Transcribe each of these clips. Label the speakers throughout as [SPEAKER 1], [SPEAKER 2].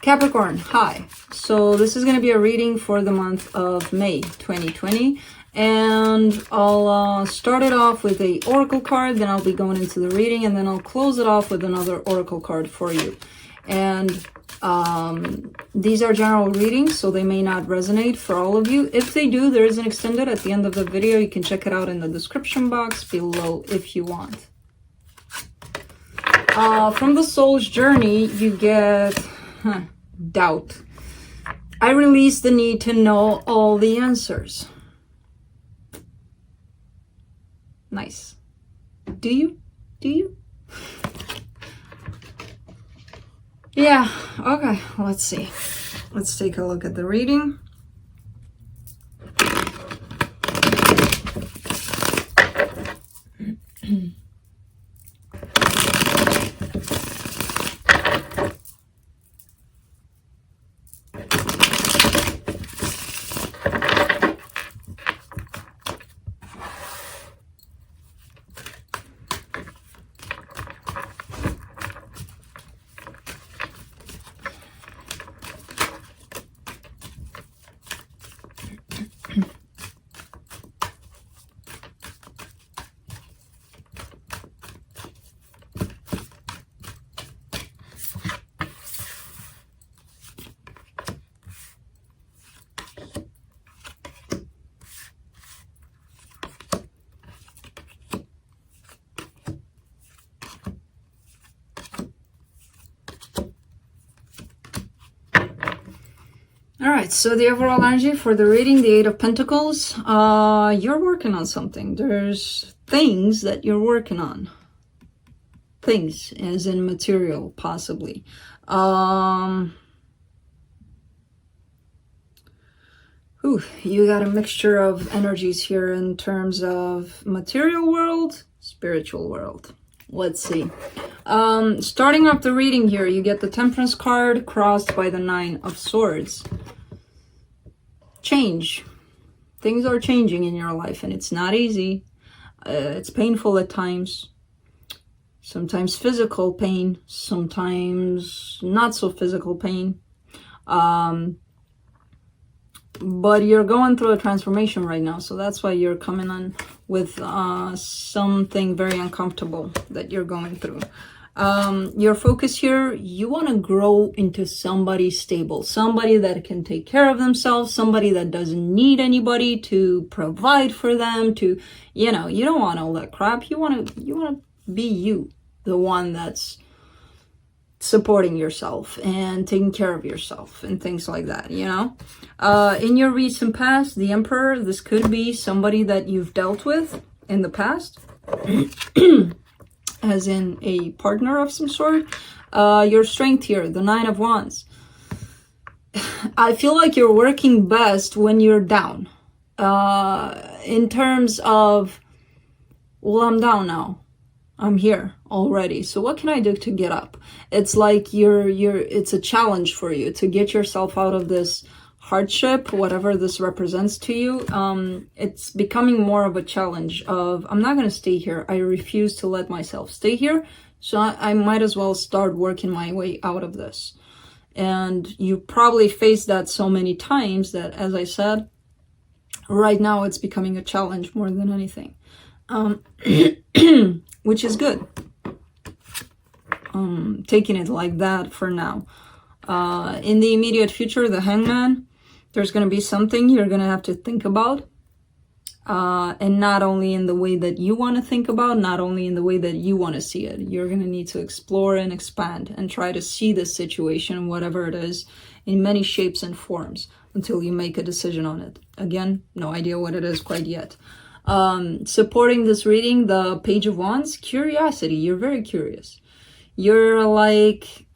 [SPEAKER 1] Capricorn, hi. So this is going to be a reading for the month of May 2020. And I'll start it off with a oracle card, then I'll be going into the reading, and then I'll close it off with another oracle card for you. And these are general readings, so they may not resonate for all of you. If they do, there is an extended at the end of the video. You can check it out in the description box below if you want. From the soul's journey, you get doubt. I release the need to know all the answers. Nice. Do you? Do you? Yeah, okay, let's see. Let's take a look at the reading. All right, so the overall energy for the reading, the Eight of Pentacles, you're working on something. There's things that you're working on. Things, as in material, possibly. You got a mixture of energies here in terms of material world, spiritual world. Let's see. Starting off the reading here, you get the Temperance card crossed by the Nine of Swords. Change. Things are changing in your life, and it's not easy. It's painful at times. Sometimes physical pain, sometimes not so physical pain. But you're going through a transformation right now, so that's why you're coming on with something very uncomfortable that you're going through. Your focus here, you want to grow into somebody stable, somebody that can take care of themselves, somebody that doesn't need anybody to provide for them, to, you know, you don't want all that crap. You want to be you, the one that's supporting yourself and taking care of yourself and things like that, you know. In your recent past, the Emperor, this could be somebody that you've dealt with in the past. As in a partner of some sort. Your strength here, the Nine of Wands. I feel like you're working best when you're down. In terms of, well, I'm down now. I'm here already. So what can I do to get up? It's like it's a challenge for you to get yourself out of this hardship, whatever this represents to you. It's becoming more of a challenge of, I'm not going to stay here. I refuse to let myself stay here. So I might as well start working my way out of this. And you probably faced that so many times that, as I said, right now it's becoming a challenge more than anything. Which is good. Taking it like that for now. In the immediate future, the Hangman, there's going to be something you're going to have to think about. And not only in the way that you want to think about, not only in the way that you want to see it. You're going to need to explore and expand and try to see the situation, whatever it is, in many shapes and forms until you make a decision on it. Again, no idea what it is quite yet. Supporting this reading, the Page of Wands, curiosity. You're very curious. You're like,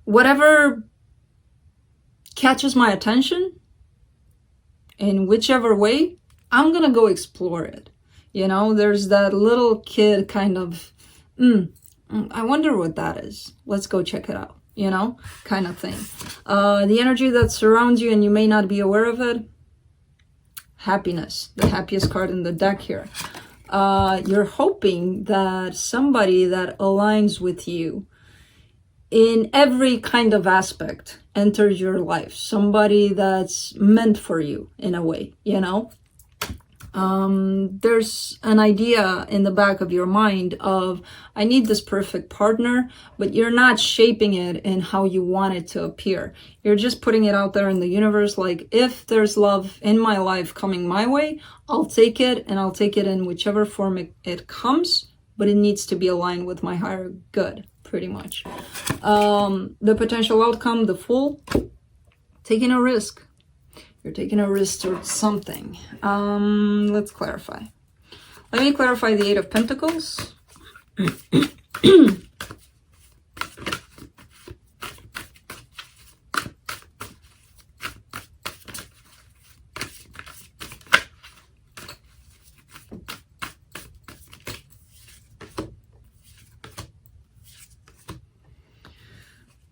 [SPEAKER 1] whatever catches my attention in whichever way, I'm gonna go explore it. You know, there's that little kid kind of, I wonder what that is. Let's go check it out, you know, kind of thing. The energy that surrounds you and you may not be aware of it, happiness, the happiest card in the deck here. You're hoping that somebody that aligns with you in every kind of aspect enters your life. Somebody that's meant for you in a way, you know? There's an idea in the back of your mind of, I need this perfect partner, but you're not shaping it in how you want it to appear. You're just putting it out there in the universe, like, if there's love in my life coming my way, I'll take it, and I'll take it in whichever form it comes, but it needs to be aligned with my higher good, pretty much. The potential outcome, the Fool, taking a risk. You're taking a risk towards something. Let's clarify. Let me clarify the Eight of Pentacles.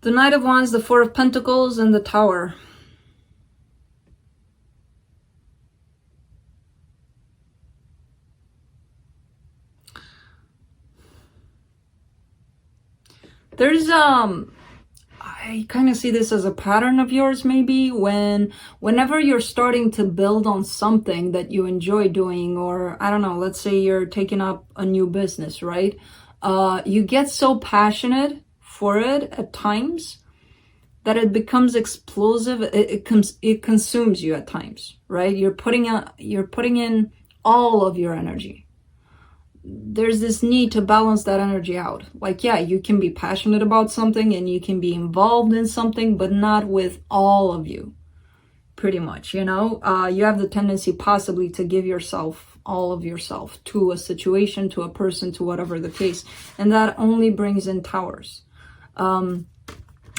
[SPEAKER 1] The Knight of Wands, the Four of Pentacles, and the Tower. There's I kind of see this as a pattern of yours, maybe, whenever you're starting to build on something that you enjoy doing, or I don't know, let's say you're taking up a new business, right? You get so passionate for it at times that it becomes explosive. It consumes you at times, right? You're putting in all of your energy. There's this need to balance that energy out. Like, yeah, you can be passionate about something and you can be involved in something, but not with all of you, pretty much, you know? You have the tendency possibly to give yourself, all of yourself, to a situation, to a person, to whatever the case. And that only brings in towers. And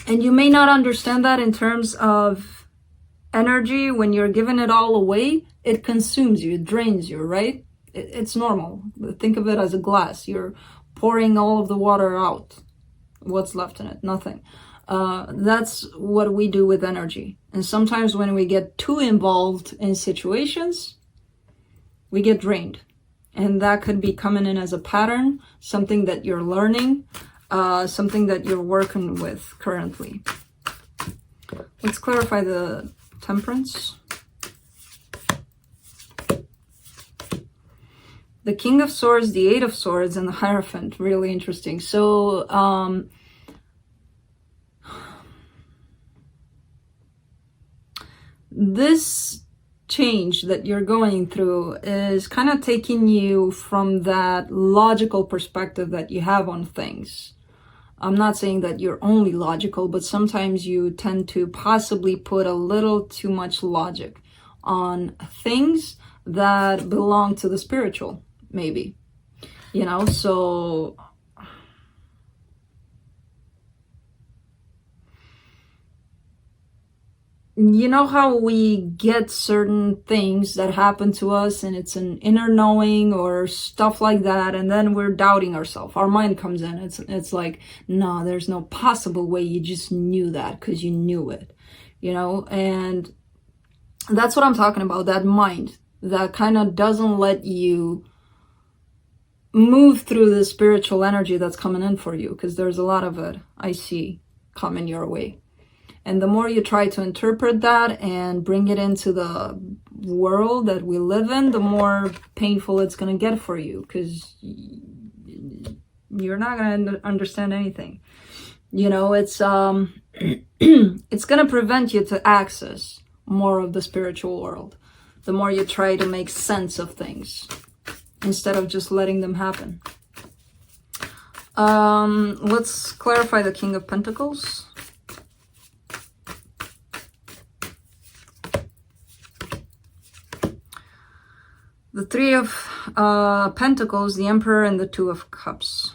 [SPEAKER 1] you may not understand that in terms of energy. When you're giving it all away, it consumes you, it drains you, right? It's normal. Think of it as a glass. You're pouring all of the water out. What's left in it? Nothing. That's what we do with energy. And sometimes when we get too involved in situations, we get drained. And that could be coming in as a pattern, something that you're learning, something that you're working with currently. Let's clarify the Temperance. The King of Swords, the Eight of Swords, and the Hierophant. Really interesting. So, this change that you're going through is kind of taking you from that logical perspective that you have on things. I'm not saying that you're only logical, but sometimes you tend to possibly put a little too much logic on things that belong to the spiritual. Maybe, you know, so you know how we get certain things that happen to us and it's an inner knowing or stuff like that, and then we're doubting ourselves. Our mind comes in. It's like, no, there's no possible way you just knew that, because you knew it, you know. And that's what I'm talking about, that mind that kind of doesn't let you move through the spiritual energy that's coming in for you, because there's a lot of it I see coming your way. And the more you try to interpret that and bring it into the world that we live in, the more painful it's going to get for you, because you're not going to understand anything. You know, it's it's going to prevent you to access more of the spiritual world the more you try to make sense of things, instead of just letting them happen. Let's clarify the King of Pentacles. The Three of Pentacles, the Emperor, and the Two of Cups.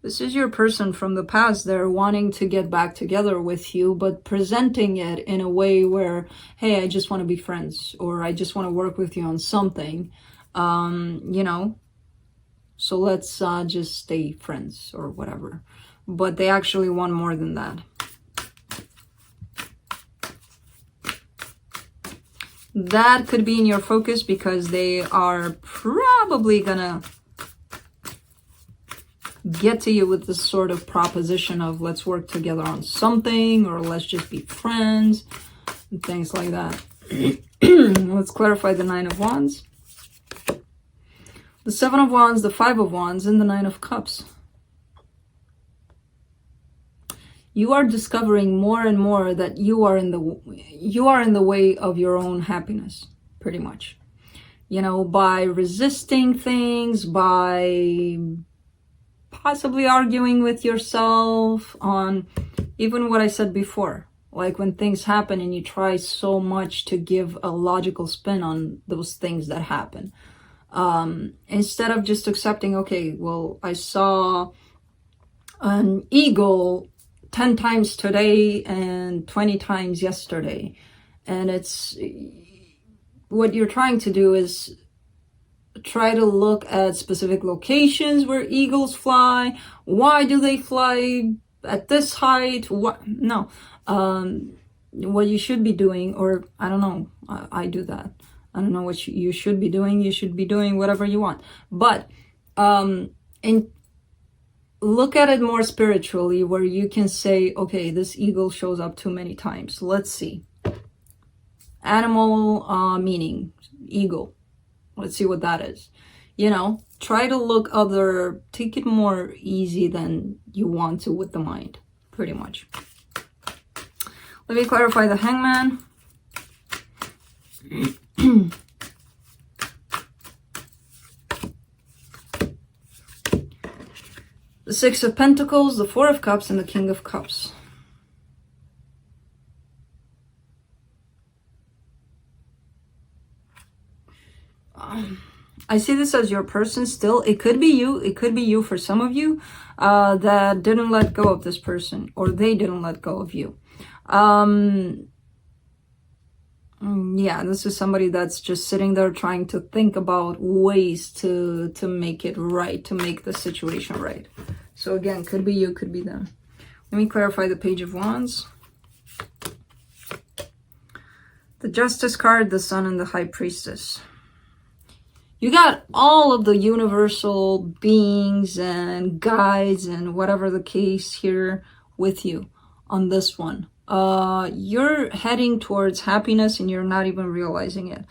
[SPEAKER 1] This is your person from the past. They're wanting to get back together with you, but presenting it in a way where, hey, I just want to be friends, or I just want to work with you on something, you know, so let's just stay friends or whatever. But they actually want more than that. That could be in your focus because they are probably gonna get to you with this sort of proposition of let's work together on something, or let's just be friends, and things like that. Let's clarify the Nine of Wands, the Seven of Wands, the Five of Wands, and the Nine of Cups. You are discovering more and more that you are in the way of your own happiness, pretty much. You know, by resisting things, by possibly arguing with yourself on even what I said before. Like when things happen and you try so much to give a logical spin on those things that happen. Instead of just accepting, okay, well, I saw an eagle 10 times today and 20 times yesterday. And it's what you're trying to do is try to look at specific locations where eagles fly. Why do they fly at this height? What? No. What you should be doing, or I don't know, I do that. I don't know what you should be doing. You should be doing whatever you want. But and look at it more spiritually, where you can say, okay, this eagle shows up too many times. Let's see. Animal meaning, eagle. Let's see what that is. You know, try to take it more easy than you want to with the mind, pretty much. Let me clarify the Hangman. The Six of Pentacles, the Four of Cups, and the King of Cups. I see this as your person still. It could be you. It could be you for some of you that didn't let go of this person, or they didn't let go of you. Yeah, this is somebody that's just sitting there trying to think about ways to make it right, to make the situation right. So again, could be you, could be them. Let me clarify the Page of Wands. The Justice card, the Sun, and the High Priestess. You got all of the universal beings and guides and whatever the case here with you on this one. You're heading towards happiness and you're not even realizing it.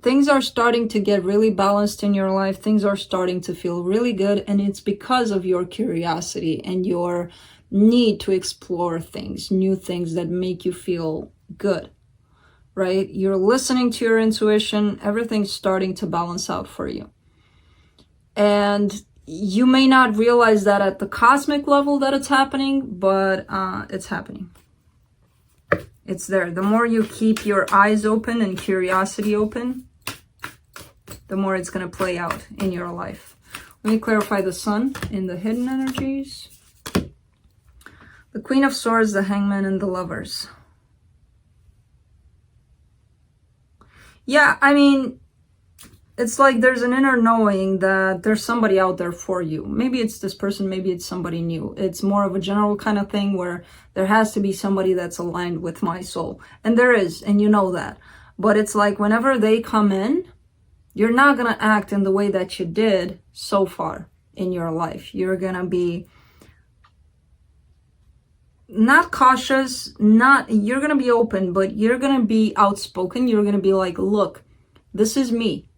[SPEAKER 1] Things are starting to get really balanced in your life. Things are starting to feel really good, and it's because of your curiosity and your need to explore things, new things that make you feel good, right? You're listening to your intuition. Everything's starting to balance out for you. And you may not realize that at the cosmic level that it's happening, but it's happening. It's there. The more you keep your eyes open and curiosity open, the more it's going to play out in your life. Let me clarify the Sun in the hidden energies. The Queen of Swords, the Hangman, and the Lovers. Yeah, I mean, it's like there's an inner knowing that there's somebody out there for you. Maybe it's this person, maybe it's somebody new. It's more of a general kind of thing where there has to be somebody that's aligned with my soul. And there is, and you know that. But it's like whenever they come in, you're not going to act in the way that you did so far in your life. You're going to be not cautious, you're going to be open, but you're going to be outspoken. You're going to be like, look, this is me.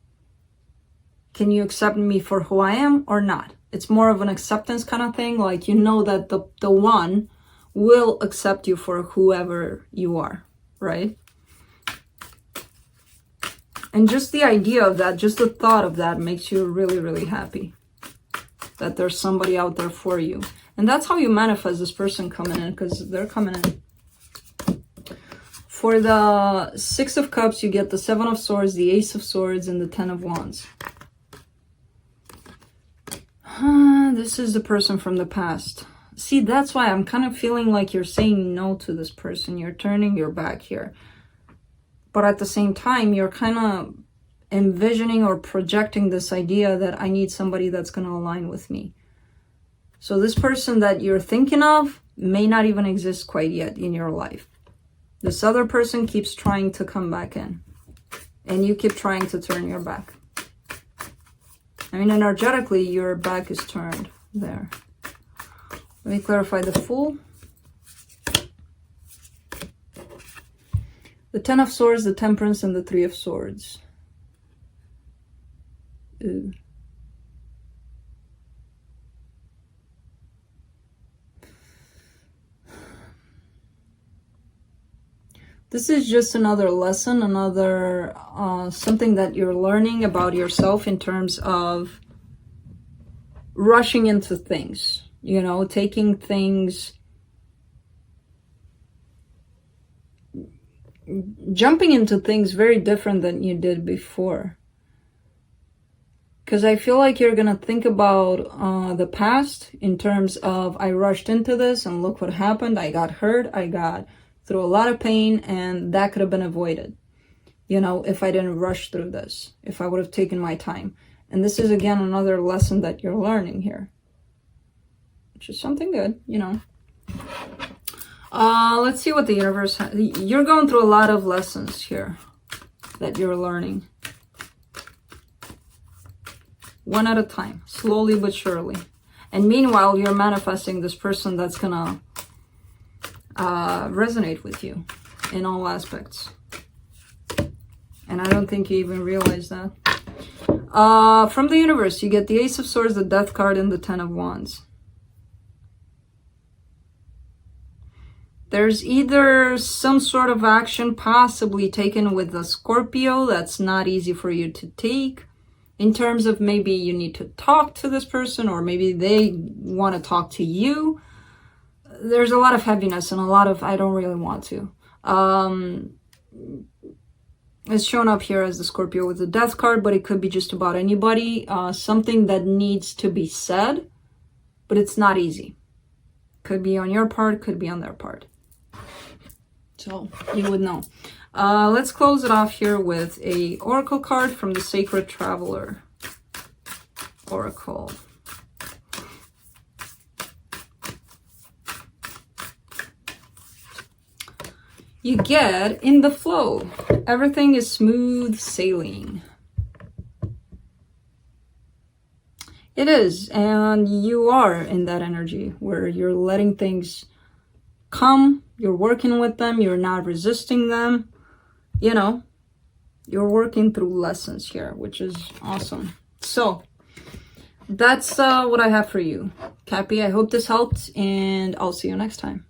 [SPEAKER 1] Can you accept me for who I am or not? It's more of an acceptance kind of thing. Like, you know that the one will accept you for whoever you are, right? And just the idea of that, just the thought of that makes you really, really happy. That there's somebody out there for you. And that's how you manifest this person coming in, because they're coming in. For the Six of Cups, you get the Seven of Swords, the Ace of Swords, and the Ten of Wands. This is the person from the past. See, that's why I'm kind of feeling like you're saying no to this person. You're turning your back here. But at the same time, you're kind of envisioning or projecting this idea that I need somebody that's going to align with me. So this person that you're thinking of may not even exist quite yet in your life. This other person keeps trying to come back in. And you keep trying to turn your back. I mean, energetically, your back is turned. there. Let me clarify the Fool. The Ten of Swords, the Temperance, and the Three of Swords. Ooh. This is just another lesson, another something that you're learning about yourself in terms of rushing into things, you know, taking things, jumping into things very different than you did before. Because I feel like you're going to think about the past in terms of, I rushed into this and look what happened. I got hurt. I got through a lot of pain, and that could have been avoided, you know, if I didn't rush through this, if I would have taken my time. And this is, again, another lesson that you're learning here, which is something good, you know. Let's see what the universe has. You're going through a lot of lessons here that you're learning. One at a time, slowly but surely. And meanwhile, you're manifesting this person that's gonna resonate with you in all aspects. And I don't think you even realize that. From the universe, you get the Ace of Swords, the Death card, and the Ten of Wands. There's either some sort of action possibly taken with the Scorpio that's not easy for you to take, in terms of maybe you need to talk to this person, or maybe they want to talk to you. There's a lot of heaviness and a lot of, I don't really want to. It's shown up here as the Scorpio with the Death card, but it could be just about anybody. Something that needs to be said, but it's not easy. Could be on your part, could be on their part. So you would know. Let's close it off here with a Oracle card from the Sacred Traveler Oracle. You get in the flow. Everything is smooth sailing. It is, and you are in that energy where you're letting things come, you're working with them, you're not resisting them. You know, you're working through lessons here, which is awesome. So that's what I have for you, Cappy. I hope this helped, and I'll see you next time.